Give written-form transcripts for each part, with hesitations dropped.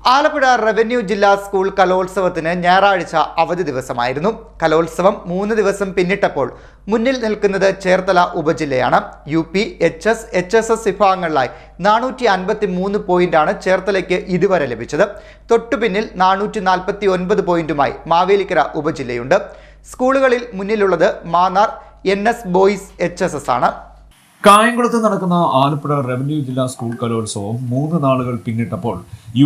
Alappuzha revenue ജില്ലാ school കലോത്സവത്തിന് ഞായറാഴ്ച അവധി ദിവസമായിരുന്നു. കലോത്സവം 3 ദിവസം പിന്നിട്ടപ്പോൾ മുന്നിൽ നിൽക്കുന്നത് ചേർത്തല ഉപജില്ലയാണ്. UP, HS, HSS വിഭാഗങ്ങളിലായി 453 പോയിന്റാണ് ചേർത്തലയ്ക്ക് ഇതുവരെ ലഭിച്ചത്. തൊട്ടുപിന്നിൽ 449 പോയിന്റുമായി മാവേലിക്കര ഉപജില്ലയുണ്ട്. സ്കൂളുകളിൽ മുന്നിലുള്ളത് മാന്നാർ NS ബോയ്സ് HSS ആണ്. കായംകുളത്ത് നടക്കുന്ന ആലപ്പുഴ റവന്യൂ ജില്ലാ സ്കൂൾ കലോത്സവം 3 നാളുകൾ പിന്നിട്ടപ്പോൾ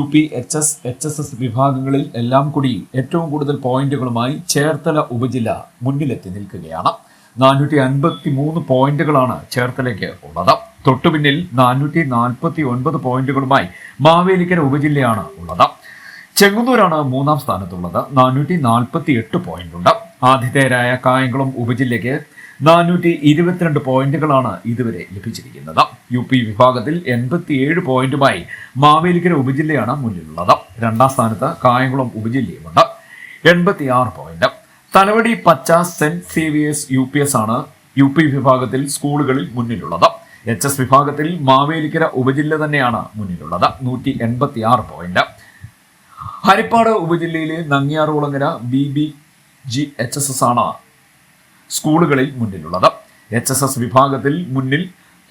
UP, HS, HSS വിഭാഗങ്ങളിൽ എല്ലാം കൂടി ഏറ്റവും കൂടുതൽ പോയിന്റുകളുമായി ചേർത്തല ഉപജില്ല മുന്നിലെത്തി നിൽക്കുകയാണ്. 453 പോയിന്റുകളാണ് ചേർത്തലയ്ക്ക് ഉള്ളത്. തൊട്ടുപിന്നിൽ 449 പോയിന്റുകളുമായി മാവേലിക്കര ഉപജില്ലയാണ് ഉള്ളത്. ചെങ്ങന്നൂരാണ് 3-ാം സ്ഥാനത്തുള്ളത്. 448 പോയിന്റുണ്ട്. ആതിഥേയരായ കായംകുളം ഉപജില്ലയ്ക്ക് 422 പോയിന്റുകളാണ് ഇതുവരെ ലഭിച്ചിരിക്കുന്നത്. UP വിഭാഗത്തിൽ 87 പോയിന്റുമായി മാവേലിക്കര ഉപജില്ലയാണ് മുന്നിലുള്ളത്. 2-ാം സ്ഥാനത്ത് കായംകുളം ഉപജില്ലയുമുണ്ട്, 86 പോയിന്റ്. തലവടി പച്ച സെന്റ് സേവിയേഴ്സ് UPS ആണ് UP വിഭാഗത്തിൽ സ്കൂളുകളിൽ മുന്നിലുള്ളത്. HS വിഭാഗത്തിൽ മാവേലിക്കര ഉപജില്ല തന്നെയാണ് മുന്നിലുള്ളത്, 186 പോയിന്റ്. ഹരിപ്പാട് ഉപജില്ലയിലെ നങ്ങിയാറുകുളങ്ങര BBGHSS ആണ് സ്കൂളുകളിൽ മുന്നിലുള്ളത്. HSS വിഭാഗത്തിൽ മുന്നിൽ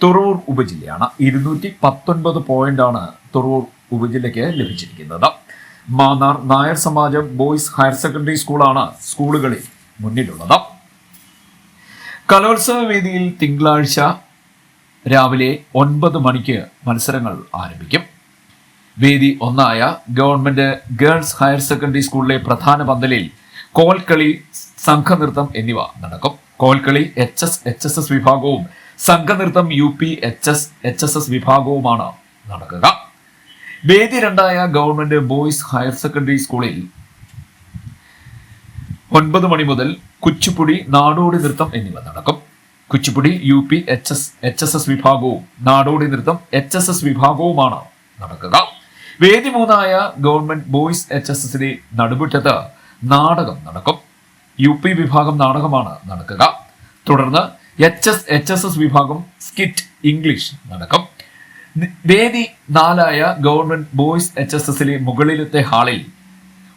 തുറവൂർ ഉപജില്ലയാണ്, 219 പോയിന്റാണ് തുറവൂർ ഉപജില്ലയ്ക്ക് ലഭിച്ചിരിക്കുന്നത്. മാന്നാർ നായർ സമാജം ബോയ്സ് ഹയർ സെക്കൻഡറി സ്കൂളാണ് സ്കൂളുകളിൽ മുന്നിലുള്ളത്. കലോത്സവ വേദിയിൽ തിങ്കളാഴ്ച രാവിലെ 9 മണിക്ക് മത്സരങ്ങൾ ആരംഭിക്കും. വേദി 1-ആയ ഗവൺമെന്റ് ഗേൾസ് ഹയർ സെക്കൻഡറി സ്കൂളിലെ പ്രധാന പന്തലിൽ കോൽക്കളി, സംഘനൃത്തം എന്നിവ നടക്കും. കോൽക്കളി HS, HSS വിഭാഗവും സംഘനൃത്തം UP, HS, HSS വിഭാഗവുമാണ് നടക്കുക. വേദി 2-ആയ ഗവൺമെന്റ് ബോയ്സ് ഹയർ സെക്കൻഡറി സ്കൂളിൽ 9 മണി മുതൽ കുച്ചിപ്പുടി, നാടോടി നൃത്തം എന്നിവ നടക്കും. കുച്ചിപ്പുടി UP, HS, HSS വിഭാഗവും നാടോടി നൃത്തം HSS വിഭാഗവുമാണ് നടക്കുക. വേദി 3-ആയ ഗവൺമെന്റ് ബോയ്സ് HSSന്റെ നടുമുറ്റത്ത് നാടകം നടക്കും. UP വിഭാഗം നാടകമാണ് നടക്കുക. തുടർന്ന് HS, HSS വിഭാഗം സ്കിറ്റ് ഇംഗ്ലീഷ് നടക്കും. വേദി 4-ആയ ഗവൺമെന്റ് ബോയ്സ് HSSലെ മുകളിലത്തെ ഹാളിൽ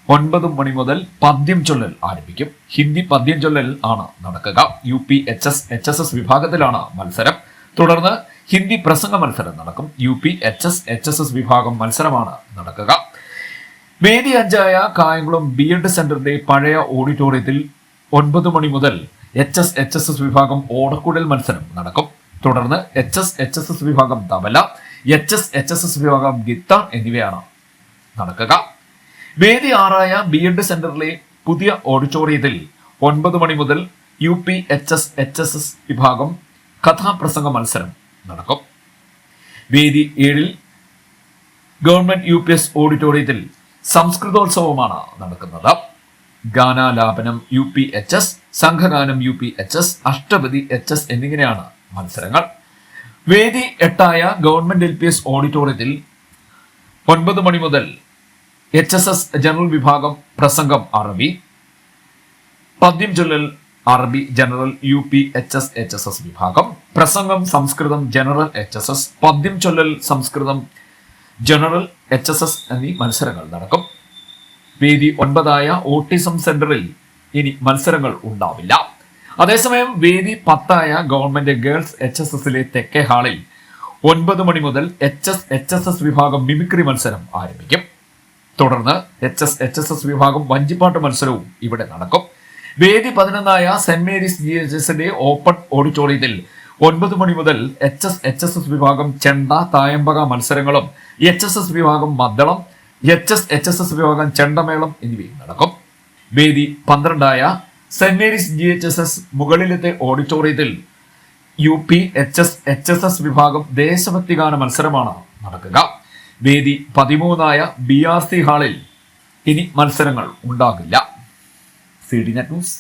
9 മണി മുതൽ പദ്യം ചൊല്ലൽ ആരംഭിക്കും. ഹിന്ദി പദ്യം ചൊല്ലൽ ആണ് നടക്കുക. UP, HS, HSS വിഭാഗത്തിലാണ് മത്സരം. തുടർന്ന് ഹിന്ദി പ്രസംഗ മത്സരം നടക്കും. UP, HS, HSS വിഭാഗം മത്സരമാണ് നടക്കുക. വേദി 5-ആയ കായംകുളം B.Ed സെന്ററിന്റെ പഴയ ഓഡിറ്റോറിയത്തിൽ 9 മണി മുതൽ HS, HSS വിഭാഗം ഓടക്കുഴൽ മത്സരം നടക്കും. തുടർന്ന് HS, HSS വിഭാഗം തബല, HS, HSS വിഭാഗം ഗിത്താർ എന്നിവയാണ് നടക്കുക. വേദി 6-ആയ B.Ed സെന്ററിലെ പുതിയ ഓഡിറ്റോറിയത്തിൽ 9 മണി മുതൽ UP, HS, HSS വിഭാഗം കഥാപ്രസംഗ മത്സരം നടക്കും. വേദി 7-ൽ ഗവൺമെന്റ് UPS ഓഡിറ്റോറിയത്തിൽ സംസ്കൃതോത്സവമാണ് നടക്കുന്നത്. ഗാനാലാപനം UP, HS, സംഘഗാനം UP, HS, Ashtapadi HS എന്നിങ്ങനെയാണ് മത്സരങ്ങൾ. വേദി 8-ആയ ഗവൺമെന്റ് LPS ഓഡിറ്റോറിയത്തിൽ 9 മണി മുതൽ HSS ജനറൽ വിഭാഗം പ്രസംഗം അറബി, പദ്യം ചൊല്ലൽ അറബി ജനറൽ UP, HS, HSS വിഭാഗം, പ്രസംഗം സംസ്കൃതം ജനറൽ HSS, പദ്യം ചൊല്ലൽ സംസ്കൃതം ജനറൽ HSS എന്നീ മത്സരങ്ങൾ നടക്കും. വേദി 9-ആയ ഓട്ടിസം സെന്ററിൽ ഇനി മത്സരങ്ങൾ ഉണ്ടാവില്ല. അതേസമയം വേദി 10-ആയ ഗവൺമെന്റ് ഗേൾസ് HSSലെ തെക്കേ ഹാളിൽ 9 മണി മുതൽ HS, HSS വിഭാഗം മിമിക്രി മത്സരം ആരംഭിക്കും. തുടർന്ന് HS, HSS വിഭാഗം വഞ്ചിപ്പാട്ട് മത്സരവും ഇവിടെ നടക്കും. വേദി 11-ആയ സെന്റ് മേരീസ് GHSന്റെ ഓപ്പൺ ഓഡിറ്റോറിയത്തിൽ 9 മണി മുതൽ HS, HSS വിഭാഗം ചെണ്ട, തായമ്പക മത്സരങ്ങളും HSS വിഭാഗം മദ്ദളം, HS, HSS വിഭാഗം ചെണ്ടമേളം എന്നിവയും നടക്കും. വേദി 12-ആയ സെന്റ് മേരീസ് GHSS മുകളിലത്തെ ഓഡിറ്റോറിയത്തിൽ UP, HS, HSS വിഭാഗം ദേശഭക്തിഗാന മത്സരമാണ് നടക്കുക. വേദി 13-ആയ BRC ഹാളിൽ ഇനി മത്സരങ്ങൾ ഉണ്ടാകില്ല. CD Net News.